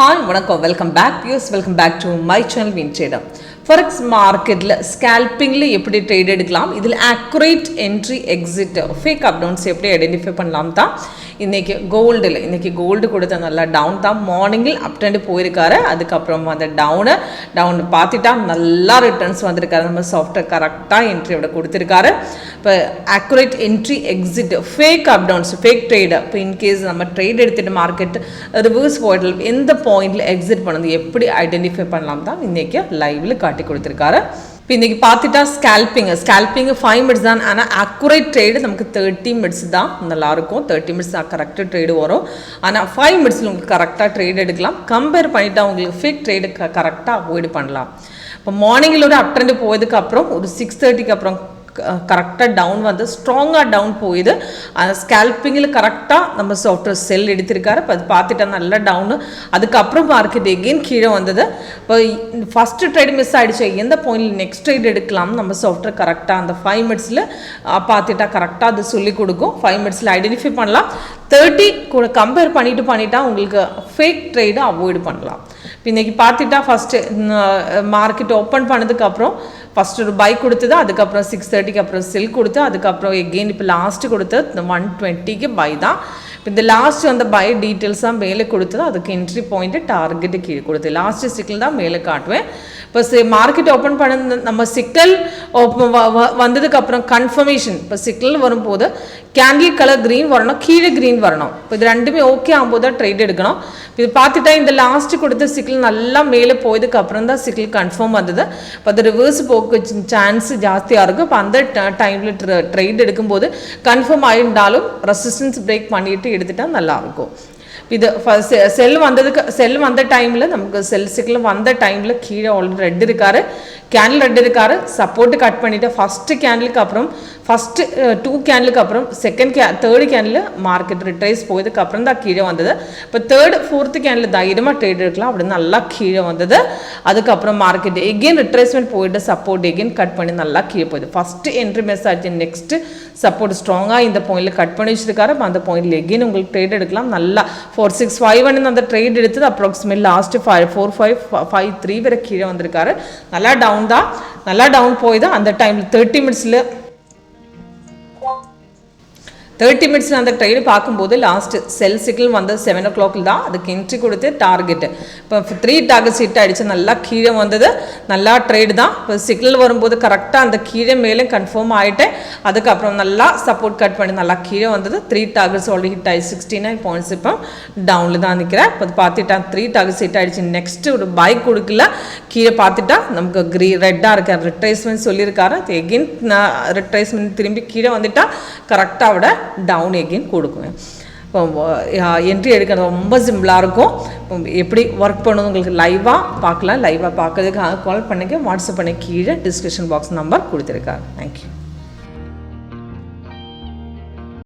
Hi, welcome back viewers, welcome back to my channel WinTrader. Forex market scalping la eppadi trade edikalam idhil accurate entry exit fake up downs eppadi identify pannalam tha இன்னைக்கு gold கொடுத்த நல்லா down தான் மார்னிங்கில் அப் trend போயிருக்காரு அதுக்கப்புறம் அந்த down பார்த்துட்டா நல்லா ரிட்டர்ன்ஸ் வந்திருக்காரு நம்ம சாஃப்ட்வேர் கரெக்டாக என்ட்ரியோட கொடுத்துருக்காரு இப்போ அக்யூரேட் என்ட்ரி எக்ஸிட் ஃபேக் அப் டவுன்ஸ் ஃபேக் ட்ரேடு இப்போ இன்கேஸ் நம்ம ட்ரேட் எடுத்துகிட்டு மார்க்கெட் ரிவர்ஸ் போய்ட்டு எந்த பாயிண்டில் எக்ஸிட் பண்ணது எப்படி ஐடென்டிஃபை பண்ணலாம் தான் இன்றைக்கி லைவில் காட்டி கொடுத்துருக்காரு இப்போ இன்றைக்கி பார்த்துட்டா ஸ்கேல்பிங் 5 மினிட்ஸ் தான் ஆனால் அக்குரேட் ட்ரேடு நமக்கு 30 மினிட்ஸ் தான் நல்லாயிருக்கும் 30 மினிட்ஸ் தான் கரெக்டாக ட்ரேடு வரும் ஆனால் 5 மினிட்ஸில் உங்களுக்கு கரெக்டாக ட்ரேட் எடுக்கலாம் கம்பேர் பண்ணிவிட்டு உங்களுக்கு ஃபேக் ட்ரேடு கரெக்டாக அவாய்டு பண்ணலாம் இப்போ மார்னிங்கிலோட அப் ட்ரெண்ட் போயதுக்கப்புறம் ஒரு 6:30க்கு அப்புறம் கரெக்டாக டவுன் வந்து ஸ்ட்ராங்காக டவுன் போயிது அந்த ஸ்கேல்பிங்கில் கரெக்டாக நம்ம சாஃப்ட்வேர் செல் எடுத்திருக்காரு இப்போ அது பார்த்துட்டா நல்லா டவுனு அதுக்கப்புறம் மார்க்கெட் எகெயின் கீழே வந்தது இப்போ ஃபஸ்ட்டு ட்ரேட் மிஸ் ஆகிடுச்சு எந்த பாயிண்டில் நெக்ஸ்ட் ட்ரேட் எடுக்கலாம் நம்ம சாஃப்ட்வேர் கரெக்டாக அந்த 5 மினிட்ஸில் பார்த்துட்டா கரெக்டாக அது சொல்லிக் கொடுக்கும் 5 மினிட்ஸில் ஐடென்டிஃபை பண்ணலாம் 30 கூட கம்பேர் பண்ணிட்டா உங்களுக்கு ஃபேக் ட்ரேடு அவாய்டு பண்ணலாம் இப்போ இன்றைக்கி பார்த்துட்டா ஃபஸ்ட்டு மார்க்கெட் ஓப்பன் பண்ணதுக்கப்புறம் ஃபஸ்ட்டு ஒரு பை கொடுத்தது அதுக்கப்புறம் 6:30க்கு அப்புறம் செல் கொடுத்து அதுக்கப்புறம் எகெயின் இப்போ லாஸ்ட்டு கொடுத்து 120க்கு பை தான் இப்போ இந்த லாஸ்ட் அந்த பை டீட்டெயில்ஸ் தான் மேலே கொடுத்தது அதுக்கு என்ட்ரி பாயிண்ட்டு டார்கெட்டு கீழே கொடுத்து லாஸ்ட்டு சிக்கல் தான் மேலே காட்டுவேன் இப்போ மார்க்கெட் ஓப்பன் பண்ண நம்ம சிக்கல் வந்ததுக்கப்புறம் கன்ஃபர்மேஷன் இப்போ சிக்கல் வரும்போது கேண்டில் கலர் க்ரீன் வரணும் கீழே க்ரீன் வரணும் இப்போ இது ரெண்டுமே ஓகே ஆகும்போது தான் ட்ரேட் எடுக்கணும் இது பார்த்துட்டா இந்த லாஸ்ட்டு கொடுத்த சிக்கல் நல்லா மேலே போயதுக்கு அப்புறம் தான் சிக்கல் கன்ஃபார்ம் வந்தது இப்போ அது ரிவர்ஸ் போக்கு சான்ஸ் ஜாஸ்தியாக இருக்கும் இப்போ அந்த டைமில் ட்ரேட் எடுக்கும்போது கன்ஃபார்ம் ஆகிருந்தாலும் ரெசிஸ்டன்ஸ் பிரேக் பண்ணிட்டு எடுத்துட்டா நல்லாயிருக்கும் இது செல் வந்த டைமில் நமக்கு சிக்கல் வந்த டைமில் கீழே ஆல்ரெடி ரெட் இருக்காரு சப்போர்ட்டு கட் பண்ணிவிட்டு ஃபஸ்ட்டு கேண்டிலுக்கு அப்புறம் ஃபஸ்ட்டு 2 கேண்டிலுக்கு அப்புறம் தேர்டு கேண்டில் மார்க்கெட் ரிட்ரேஸ் போயதுக்கு அப்புறம் தான் கீழே வந்தது இப்போ 3rd 4th கேண்டில் தைரியமாக ட்ரேட் எடுக்கலாம் அப்படி நல்லா கீழே வந்தது அதுக்கப்புறம் மார்க்கெட் எகெயின் ரிட்ரேஸ்மெண்ட் போயிட்டு சப்போர்ட் எகெயின் கட் பண்ணி நல்லா கீழே போகுது ஃபஸ்ட்டு என்ட்ரி மிஸ் ஆச்சு நெக்ஸ்ட்டு சப்போர்ட் ஸ்ட்ராங்காக இந்த பாயிண்டில் கட் பண்ணி வச்சிருக்காரு அப்போ அந்த பாயிண்டில் எகெயின் உங்களுக்கு ட்ரேட் எடுக்கலாம் நல்லா 4.651 அந்த ட்ரேட் எடுத்தது அப்ராக்சிமேட் லாஸ்ட்டு 4.553 வரை கீழே வந்திருக்காரு நல்லா டவுன் போய் தான் அந்த டைமில் 30 மினிட்ஸில் அந்த ட்ரேடு பார்க்கும்போது லாஸ்ட்டு செல் சிக்கல் வந்து 7 o'clock தான் அதுக்கு என்ட்ரி கொடுத்து டார்கெட்டு இப்போ 3 டார்கெட்ஸ் ஹிட் ஆகிடுச்சு நல்லா கீழே வந்தது நல்லா ட்ரேடு தான் இப்போ சிக்கல் வரும்போது கரெக்டாக அந்த கீழே மேலே கன்ஃபார்ம் ஆகிட்டேன் அதுக்கப்புறம் நல்லா சப்போர்ட் கட் பண்ணி நல்லா கீழே வந்தது 3 டார்கெட்ஸ் ஆல்ரெடி ஹிட் ஆகிடுச்சு 69 பாயிண்ட்ஸ் இப்போ டவுனில் தான் நிற்கிறேன் இப்போ பார்த்துட்டா 3 டார்கெட்ஸ் ஹிட் ஆகிடுச்சு நெக்ஸ்ட்டு ஒரு பை கொடுக்கல கீழே பார்த்துட்டா நமக்கு ரெட்டாக இருக்கார் ரிட்ரேஸ்மெண்ட் சொல்லியிருக்காரு எகெயின் ரிட்ரேஸ்மெண்ட் திரும்பி கீழே வந்துட்டா கரெக்டாக விட டவுன் எகெயின் கொடுக்குவேன் இப்போ என்ட்ரி எடுக்கிறது ரொம்ப சிம்பிளாக இருக்கும் எப்படி ஒர்க் பண்ணணும் உங்களுக்கு லைவாக பார்க்கலாம் லைவாக பார்க்கறதுக்கு கால் பண்ணிக்க வாட்ஸ்அப் பண்ணி கீழே டிஸ்கிரிப்ஷன் பாக்ஸ் நம்பர் கொடுத்துருக்காரு தேங்க்யூ